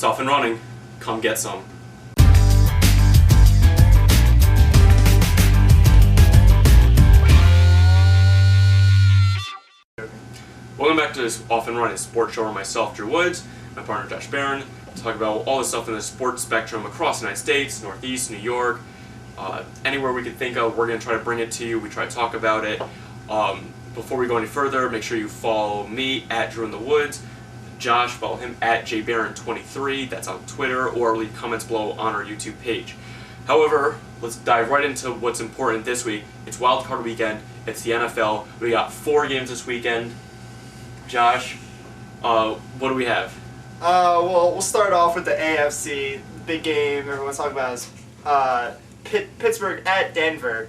It's off and running. Come get some. Welcome back to this Off and Running sports show where myself, Drew Woods, my partner Josh Barron, talk about all the stuff in the sports spectrum across the United States, Northeast, New York, anywhere we can think of. We're going to try to bring it to you. We try to talk about it. Before we go any further, make sure you follow me at Drew in the Woods. Josh, follow him at jbarron23. That's on Twitter, or leave comments below on our YouTube page. However, let's dive right into what's important this week. It's Wild Card Weekend. It's the NFL. We got 4 games this weekend. Josh, what do we have? Well, we'll start off with the AFC. Big game everyone's talking about is Pittsburgh at Denver.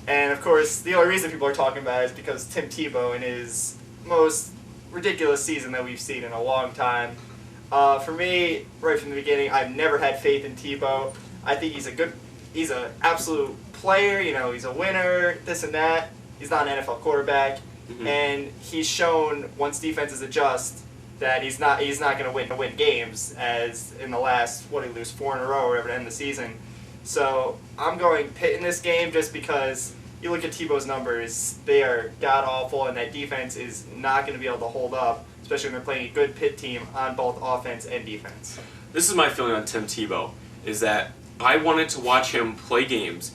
And, of course, the only reason people are talking about it is because Tim Tebow in his most ridiculous season that we've seen in a long time. For me, right from the beginning, I've never had faith in Tebow. I think he's an absolute player, he's a winner, this and that. He's not an NFL quarterback. Mm-hmm. And he's shown, once defenses adjust, that he's not going to win games, as in the last, he lose 4 in a row or whatever to end the season. So I'm going Pitt in this game just because you look at Tebow's numbers, they are god-awful, and that defense is not going to be able to hold up, especially when they're playing a good Pitt team on both offense and defense. This is my feeling on Tim Tebow, is that I wanted to watch him play games,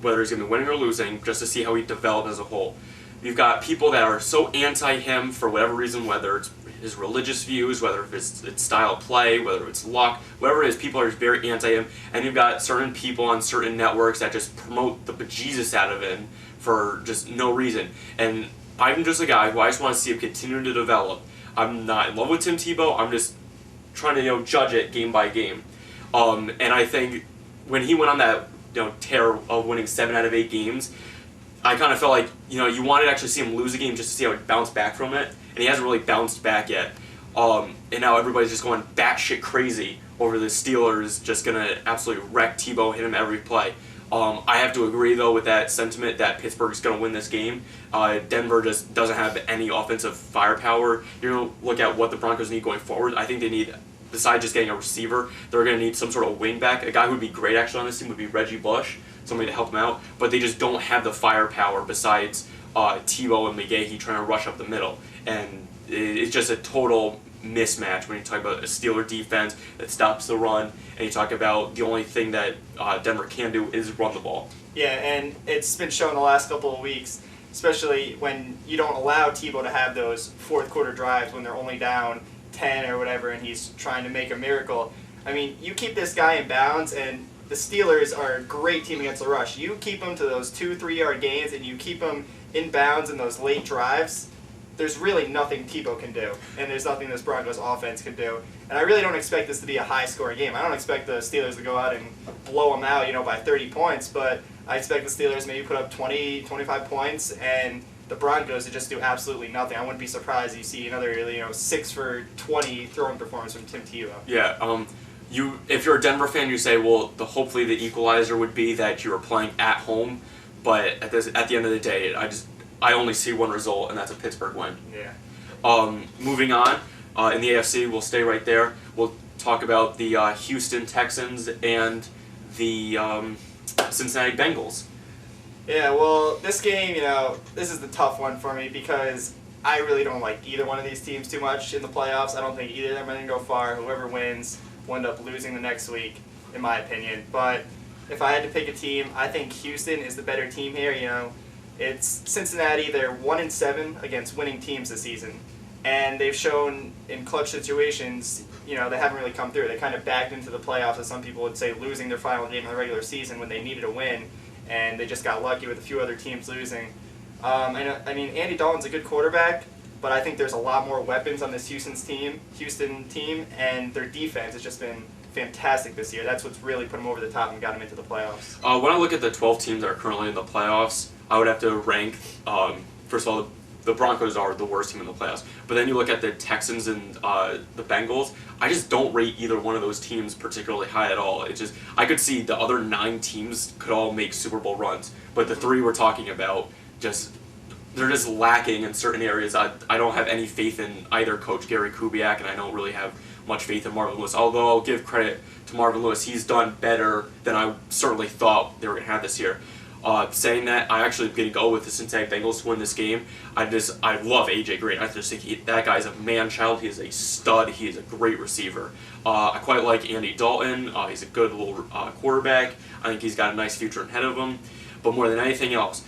whether he's going to be winning or losing, just to see how he developed as a whole. You've got people that are so anti-him for whatever reason, whether it's his religious views, whether it's style of play, whether it's luck, whatever it is, people are very anti-him. And you've got certain people on certain networks that just promote the bejesus out of him for just no reason. And I'm just a guy who I just want to see him continue to develop. I'm not in love with Tim Tebow. I'm just trying to judge it game by game. And I think when he went on that tear of winning 7 out of 8 games, I kind of felt like, you wanted to actually see him lose a game just to see how he bounced back from it, and he hasn't really bounced back yet. And now everybody's just going batshit crazy over the Steelers just going to absolutely wreck Tebow, hit him every play. I have to agree, though, with that sentiment that Pittsburgh's going to win this game. Denver just doesn't have any offensive firepower. You're going to look at what the Broncos need going forward. I think they need, besides just getting a receiver, they're going to need some sort of wingback. A guy who would be great, actually, on this team would be Reggie Bush, somebody to help them out, but they just don't have the firepower besides Tebow and McGahee trying to rush up the middle. And it's just a total mismatch when you talk about a Steeler defense that stops the run, and you talk about the only thing that Denver can do is run the ball. Yeah, and it's been shown the last couple of weeks, especially when you don't allow Tebow to have those fourth quarter drives when they're only down 10 or whatever, and he's trying to make a miracle. I mean, you keep this guy in bounds, and the Steelers are a great team against the rush. You keep them to those 2-3 yard gains, and you keep them in bounds in those late drives, there's really nothing Tebow can do, and there's nothing this Broncos offense can do. And I really don't expect this to be a high-scoring game. I don't expect the Steelers to go out and blow them out, by 30 points, but I expect the Steelers maybe put up 20, 25 points, and the Broncos to just do absolutely nothing. I wouldn't be surprised if you see another, 6 for 20 throwing performance from Tim Tebow. Yeah, if you're a Denver fan, you say, well, hopefully the equalizer would be that you were playing at home, but at the end of the day, I only see one result, and that's a Pittsburgh win. Yeah. Moving on, in the AFC, we'll stay right there. We'll talk about the Houston Texans and the Cincinnati Bengals. Yeah, well, this game, this is the tough one for me because I really don't like either one of these teams too much in the playoffs. I don't think either of them are going to go far. Whoever wins will end up losing the next week, in my opinion. But if I had to pick a team, I think Houston is the better team here. It's Cincinnati. They're 1-7 against winning teams this season, and they've shown in clutch situations, they haven't really come through. They kind of backed into the playoffs, as some people would say, losing their final game in the regular season when they needed a win, and they just got lucky with a few other teams losing. Andy Dalton's a good quarterback, but I think there's a lot more weapons on this Houston team, and their defense has just been fantastic this year. That's what's really put them over the top and got them into the playoffs. When I look at the 12 teams that are currently in the playoffs, I would have to rank, first of all, the Broncos are the worst team in the playoffs. But then you look at the Texans and the Bengals, I just don't rate either one of those teams particularly high at all. It's just, I could see the other 9 teams could all make Super Bowl runs. But the 3 we're talking about, they're just lacking in certain areas. I don't have any faith in either coach, Gary Kubiak, and I don't really have much faith in Marvin Lewis. Although I'll give credit to Marvin Lewis, he's done better than I certainly thought they were going to have this year. Saying that, I actually am going to go with the Cincinnati Bengals to win this game. I love AJ Green. I just think that guy's a man-child. He is a stud. He is a great receiver. I quite like Andy Dalton. He's a good little quarterback. I think he's got a nice future ahead of him. But more than anything else,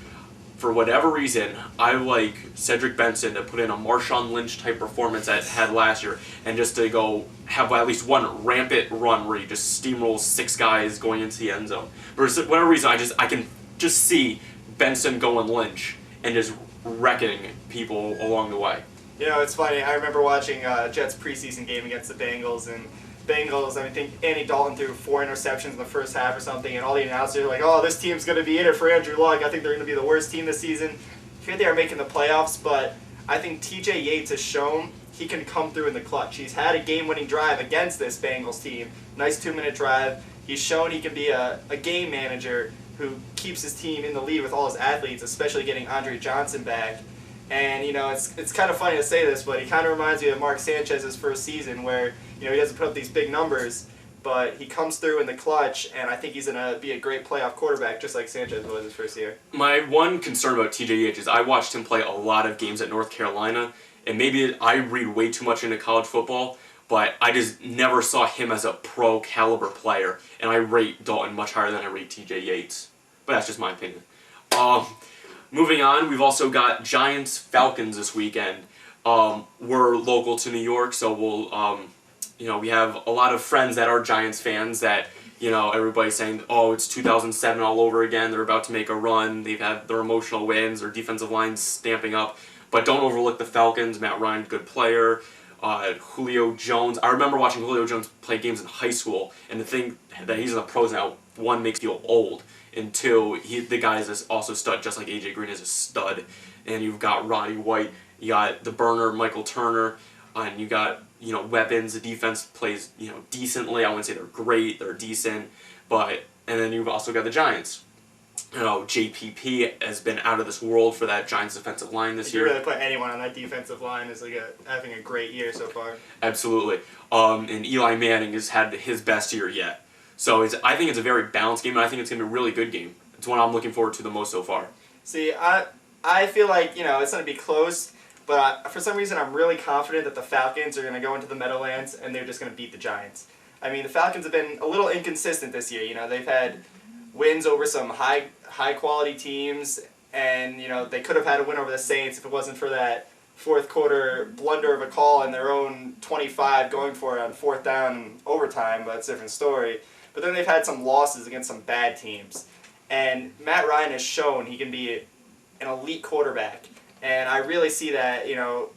for whatever reason, I like Cedric Benson to put in a Marshawn Lynch type performance that he had last year, and just to go have at least one rampant run where he just steamrolls 6 guys going into the end zone. For whatever reason, I can just see Benson going Lynch and just wrecking people along the way. You know, it's funny. I remember watching Jets preseason game against the Bengals, and Bengals, I think Andy Dalton threw 4 interceptions in the first half or something, and all the announcers were like, oh, this team's going to be in it for Andrew Luck. I think they're going to be the worst team this season. Here they are making the playoffs, but I think TJ Yates has shown he can come through in the clutch. He's had a game-winning drive against this Bengals team. Nice 2-minute drive. He's shown he can be a game manager who keeps his team in the lead with all his athletes, especially getting Andre Johnson back. And, you know, it's kind of funny to say this, but he kind of reminds me of Mark Sanchez's first season where, you know, he doesn't put up these big numbers, but he comes through in the clutch, and I think he's going to be a great playoff quarterback, just like Sanchez was his first year. My one concern about TJ Yates is I watched him play a lot of games at North Carolina, and maybe I read way too much into college football, but I just never saw him as a pro caliber player, and I rate Dalton much higher than I rate TJ Yates. But that's just my opinion. Moving on, we've also got Giants-Falcons this weekend. We're local to New York, so we have a lot of friends that are Giants fans that, you know, everybody's saying, oh, it's 2007 all over again, they're about to make a run, they've had their emotional wins, their defensive line's stamping up. But don't overlook the Falcons. Matt Ryan, good player. Julio Jones. I remember watching Julio Jones play games in high school, and the thing that he's in the pros now, 1, makes you feel old, and 2, the guy is also a stud, just like AJ Green is a stud. And you've got Roddy White, you got the burner Michael Turner, and you got, you know, weapons. The defense plays, you know, decently. I wouldn't say they're great, they're decent, and then you've also got the Giants. You know, JPP has been out of this world for that Giants defensive line this year. You really put anyone on that defensive line as having a great year so far. Absolutely. And Eli Manning has had his best year yet. So I think it's a very balanced game, and I think it's going to be a really good game. It's one I'm looking forward to the most so far. See, I feel like, you know, it's going to be close, but for some reason I'm really confident that the Falcons are going to go into the Meadowlands and they're just going to beat the Giants. I mean, the Falcons have been a little inconsistent this year. You know, they've had wins over some high quality teams, and, you know, they could have had a win over the Saints if it wasn't for that fourth quarter blunder of a call in their own 25 going for it on 4th down and overtime, but it's a different story. But then they've had some losses against some bad teams. And Matt Ryan has shown he can be an elite quarterback. And I really see that, you know,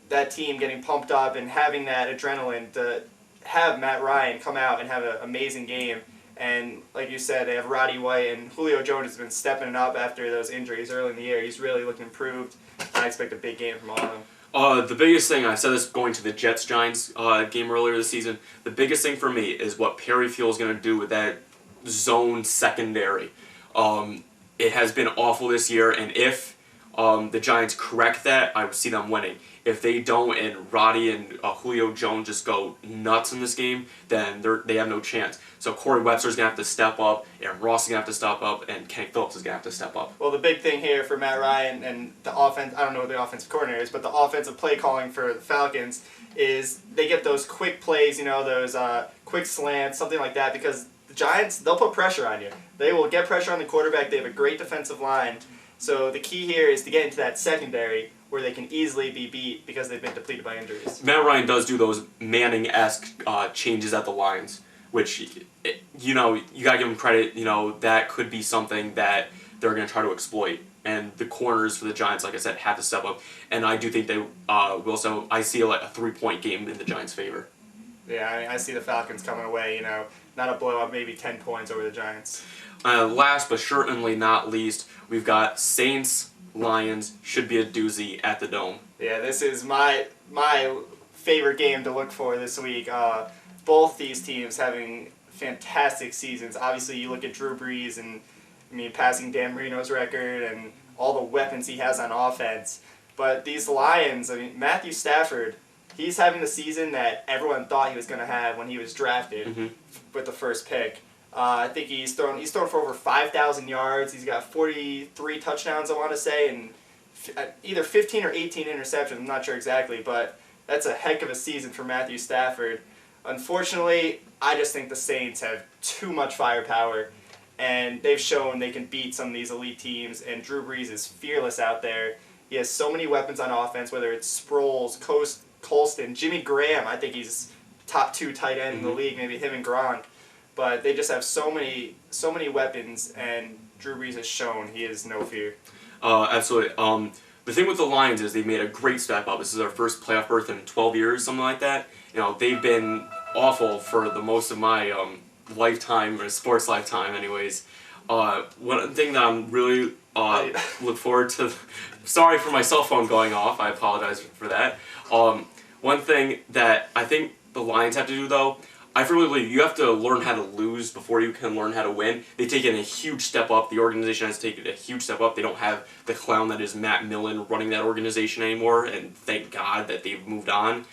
that team getting pumped up and having that adrenaline to have Matt Ryan come out and have an amazing game. And like you said, they have Roddy White, and Julio Jones has been stepping it up after those injuries early in the year. He's really looking improved. I expect a big game from all of them. The biggest thing, I said this going to the Jets-Giants game earlier this season, the biggest thing for me is what Perry Feel is going to do with that zone secondary. It has been awful this year, and if the Giants correct that, I would see them winning. If they don't, and Roddy and Julio Jones just go nuts in this game, then they have no chance. So Corey Webster's going to have to step up, Aaron Ross is going to have to step up, and Kenny Phillips is going to have to step up. Well, the big thing here for Matt Ryan and the offense, I don't know what the offensive coordinator is, but the offensive play calling for the Falcons is they get those quick plays, you know, those quick slants, something like that, because the Giants, they'll put pressure on you. They will get pressure on the quarterback. They have a great defensive line. So the key here is to get into that secondary where they can easily be beat because they've been depleted by injuries. Matt Ryan does do those Manning-esque changes at the lines, which, you know, you got to give him credit. You know, that could be something that they're going to try to exploit. And the corners for the Giants, like I said, have to step up. And I do think they will. So I see like a 3-point game in the Giants' favor. Yeah, I see the Falcons coming away, you know, not a blowout, maybe 10 points over the Giants. Last but certainly not least, we've got Saints, Lions, should be a doozy at the Dome. Yeah, this is my favorite game to look for this week. Both these teams having fantastic seasons. Obviously, you look at Drew Brees and, I mean, passing Dan Marino's record and all the weapons he has on offense. But these Lions, I mean, Matthew Stafford, he's having the season that everyone thought he was going to have when he was drafted with the first pick. I think he's thrown for over 5,000 yards. He's got 43 touchdowns, I want to say, and either 15 or 18 interceptions. I'm not sure exactly, but that's a heck of a season for Matthew Stafford. Unfortunately, I just think the Saints have too much firepower, and they've shown they can beat some of these elite teams, and Drew Brees is fearless out there. He has so many weapons on offense, whether it's Sproles, Colston, Jimmy Graham. I think he's top 2 tight end in the league, maybe him and Gronk. But they just have so many weapons, and Drew Brees has shown he is no fear. Absolutely. The thing with the Lions is they've made a great step up. This is our first playoff berth in 12 years, something like that. You know, they've been awful for the most of my lifetime, or sports lifetime anyways. One thing that I'm really look forward to... Sorry for my cell phone going off. I apologize for that. One thing that I think the Lions have to do, though, I firmly believe you have to learn how to lose before you can learn how to win. They've taken a huge step up. The organization has taken a huge step up. They don't have the clown that is Matt Millen running that organization anymore, and thank God that they've moved on.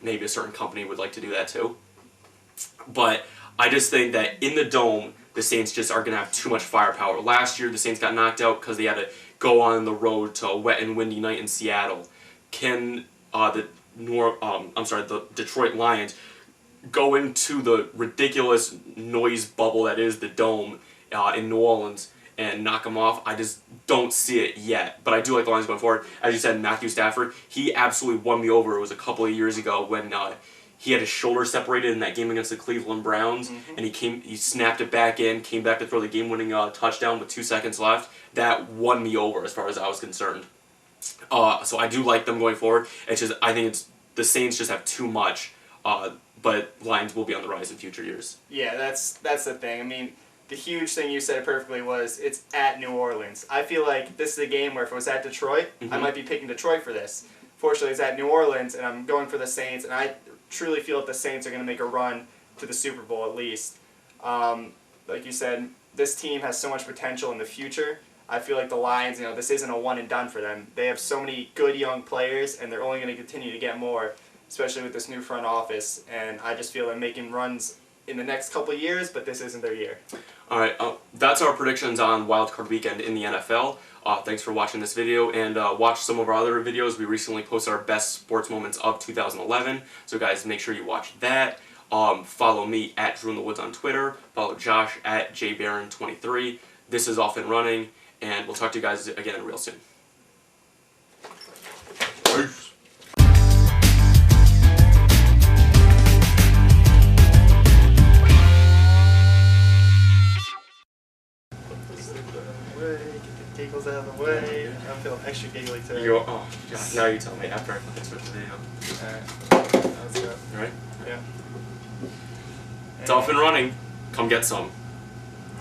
Maybe a certain company would like to do that too. But I just think that in the Dome, the Saints just are going to have too much firepower. Last year, the Saints got knocked out because they had to go on the road to a wet and windy night in Seattle. Can the Detroit Lions go into the ridiculous noise bubble that is the Dome in New Orleans and knock them off? I just don't see it yet. But I do like the Lions going forward. As you said, Matthew Stafford, he absolutely won me over. It was a couple of years ago when he had his shoulder separated in that game against the Cleveland Browns, and he snapped it back in, came back to throw the game-winning touchdown with 2 seconds left. That won me over as far as I was concerned. So I do like them going forward. It's just I think the Saints just have too much. But Lions will be on the rise in future years. Yeah, that's the thing. I mean, the huge thing you said perfectly was it's at New Orleans. I feel like this is a game where if it was at Detroit, I might be picking Detroit for this. Fortunately, it's at New Orleans, and I'm going for the Saints, and I truly feel that the Saints are going to make a run to the Super Bowl at least. Like you said, this team has so much potential in the future. I feel like the Lions, this isn't a one and done for them. They have so many good young players, and they're only going to continue to get more, especially with this new front office. And I just feel they're making runs in the next couple of years, but this isn't their year. All right, that's our predictions on Wild Card Weekend in the NFL. Thanks for watching this video, and watch some of our other videos. We recently posted our best sports moments of 2011, so guys, make sure you watch that. Follow me at Drew in the Woods on Twitter. Follow Josh at jbaron23. This is off and running, and we'll talk to you guys again real soon. Peace. Giggles out of the way. I'm feeling extra giggly today. Oh, God. Now you tell me after I switch the video. Alright. Let's go. Alright? Yeah. It's off and running. Come get some.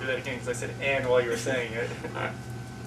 Do that again because I said and while you were saying it. Alright.